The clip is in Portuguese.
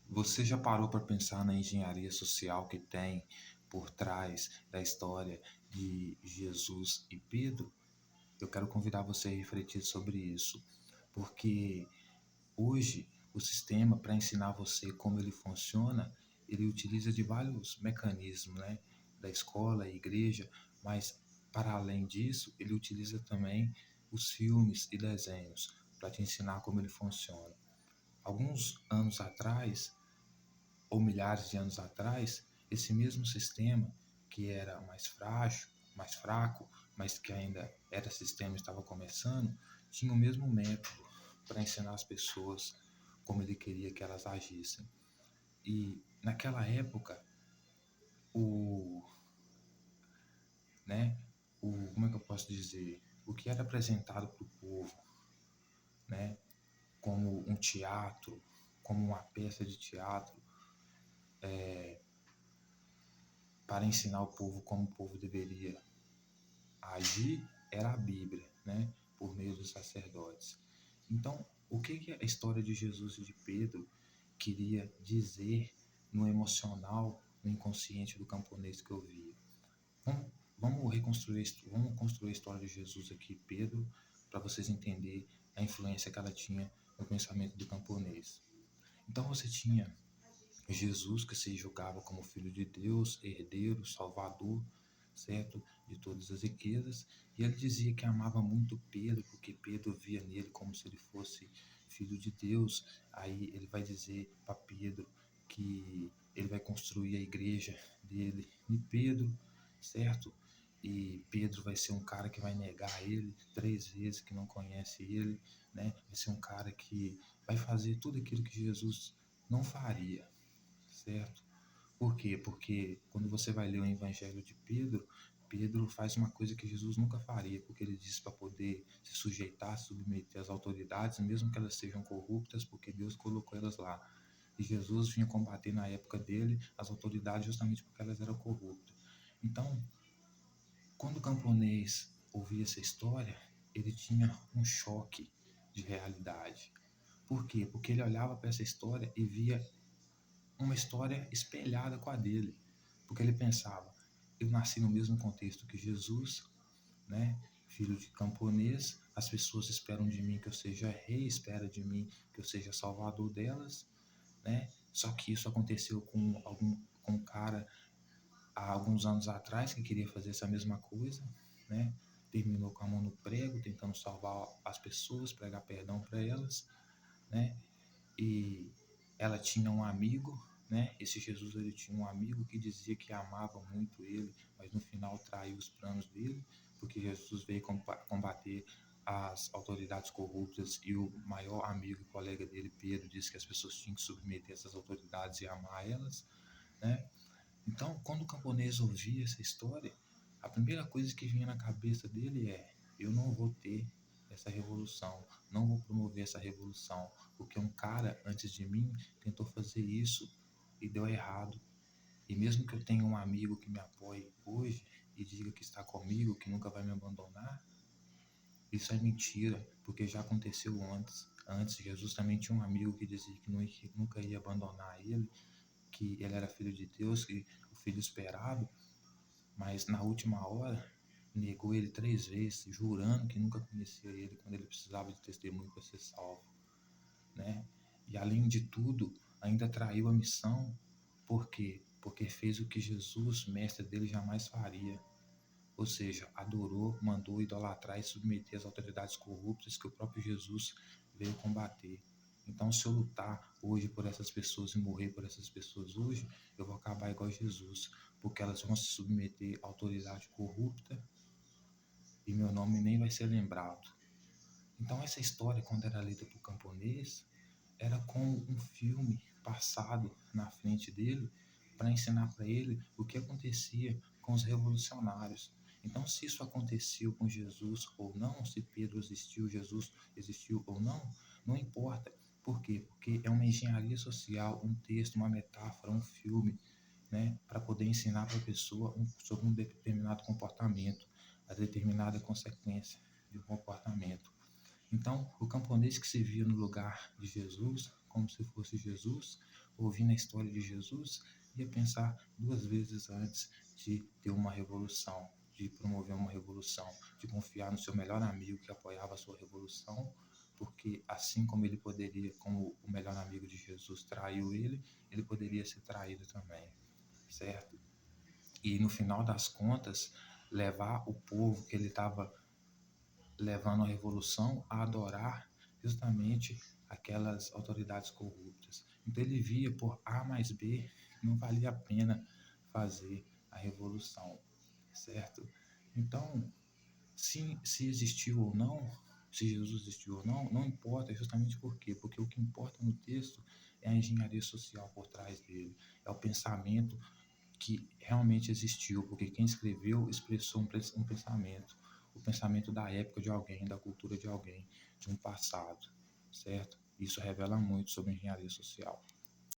Você já parou para pensar na engenharia social que tem por trás da história de Jesus e Pedro? Eu quero convidar você a refletir sobre isso, porque hoje o sistema, para ensinar você como ele funciona, ele utiliza de vários mecanismos, né? Da escola, a igreja, mas para além disso, ele utiliza também os filmes e desenhos para te ensinar como ele funciona. Alguns anos atrás, ou milhares de anos atrás, esse mesmo sistema, que era mais frágil, mais fraco, mas que ainda era sistema e estava começando, tinha o mesmo método para ensinar as pessoas como ele queria que elas agissem. E naquela época, o, né, como é que eu posso dizer, o que era apresentado para o povo, né, como um teatro, como uma peça de teatro, para ensinar o povo como o povo deveria agir, era a Bíblia, né, por meio dos sacerdotes. Então, o que a história de Jesus e de Pedro queria dizer no emocional, no inconsciente do camponês que eu via? Vamos construir a história de Jesus aqui, Pedro, para vocês entenderem a influência que ela tinha no pensamento do camponês. Então você tinha Jesus, que se julgava como filho de Deus, herdeiro, salvador, certo? De todas as riquezas. E ele dizia que amava muito Pedro, porque Pedro via nele como se ele fosse filho de Deus. Aí ele vai dizer para Pedro que ele vai construir a igreja dele em Pedro, certo? E Pedro vai ser um cara que vai negar ele 3 vezes, que não conhece ele, né? Vai ser um cara que vai fazer tudo aquilo que Jesus não faria, certo? Por quê? Porque quando você vai ler o Evangelho de Pedro, Pedro faz uma coisa que Jesus nunca faria, porque ele disse para poder se sujeitar, submeter às autoridades, mesmo que elas sejam corruptas, porque Deus colocou elas lá. E Jesus vinha combater na época dele as autoridades justamente porque elas eram corruptas. Então, quando o camponês ouvia essa história, ele tinha um choque de realidade. Por quê? Porque ele olhava para essa história e via uma história espelhada com a dele, porque ele pensava: eu nasci no mesmo contexto que Jesus, né? Filho de camponês, as pessoas esperam de mim que eu seja rei, esperam de mim que eu seja salvador delas, né? Só que isso aconteceu com um cara há alguns anos atrás que queria fazer essa mesma coisa, né? Terminou com a mão no prego, tentando salvar as pessoas, pregar perdão para elas, né? E ela tinha um amigo, né? Esse Jesus, ele tinha um amigo que dizia que amava muito ele, mas no final traiu os planos dele, porque Jesus veio combater as autoridades corruptas e o maior amigo e colega dele, Pedro, disse que as pessoas tinham que submeter essas autoridades e amar elas, né? Então, quando o camponês ouvia essa história, a primeira coisa que vinha na cabeça dele é: eu não vou ter essa revolução, não vou promover essa revolução, porque um cara antes de mim tentou fazer isso e deu errado. E mesmo que eu tenha um amigo que me apoie hoje e diga que está comigo, que nunca vai me abandonar, isso é mentira, porque já aconteceu antes. Antes, Jesus também tinha um amigo que dizia que nunca ia abandonar ele, que ele era filho de Deus, que o filho esperado, mas na última hora negou ele 3 vezes, jurando que nunca conhecia ele quando ele precisava de testemunho para ser salvo, né? E além de tudo, ainda traiu a missão, por quê? Porque fez o que Jesus, mestre dele, jamais faria. Ou seja, adorou, mandou idolatrar e submeter as autoridades corruptas que o próprio Jesus veio combater. Então, se eu lutar hoje por essas pessoas e morrer por essas pessoas hoje, eu vou acabar igual a Jesus, porque elas vão se submeter à autoridade corrupta e meu nome nem vai ser lembrado. Então, essa história, quando era lida para o camponês, era como um filme passado na frente dele para ensinar para ele o que acontecia com os revolucionários. Então, se isso aconteceu com Jesus ou não, se Pedro existiu, Jesus existiu ou não, não importa. Por quê? Porque é uma engenharia social, um texto, uma metáfora, um filme, né, para poder ensinar para a pessoa sobre um determinado comportamento, a determinada consequência de um comportamento. Então, o camponês que se via no lugar de Jesus, como se fosse Jesus, ouvindo a história de Jesus, ia pensar duas vezes antes de ter uma revolução, de promover uma revolução, de confiar no seu melhor amigo que apoiava a sua revolução, porque assim como ele poderia, como o melhor amigo de Jesus traiu ele poderia ser traído também, certo? E no final das contas, levar o povo que ele estava levando a revolução a adorar justamente aquelas autoridades corruptas. Então ele via por A mais B que não valia a pena fazer a revolução, certo? Então, se existiu ou não, se Jesus existiu ou não, não importa, justamente por quê? Porque o que importa no texto é a engenharia social por trás dele, é o pensamento que realmente existiu, porque quem escreveu expressou um pensamento, o pensamento da época de alguém, da cultura de alguém, de um passado, certo? Isso revela muito sobre engenharia social.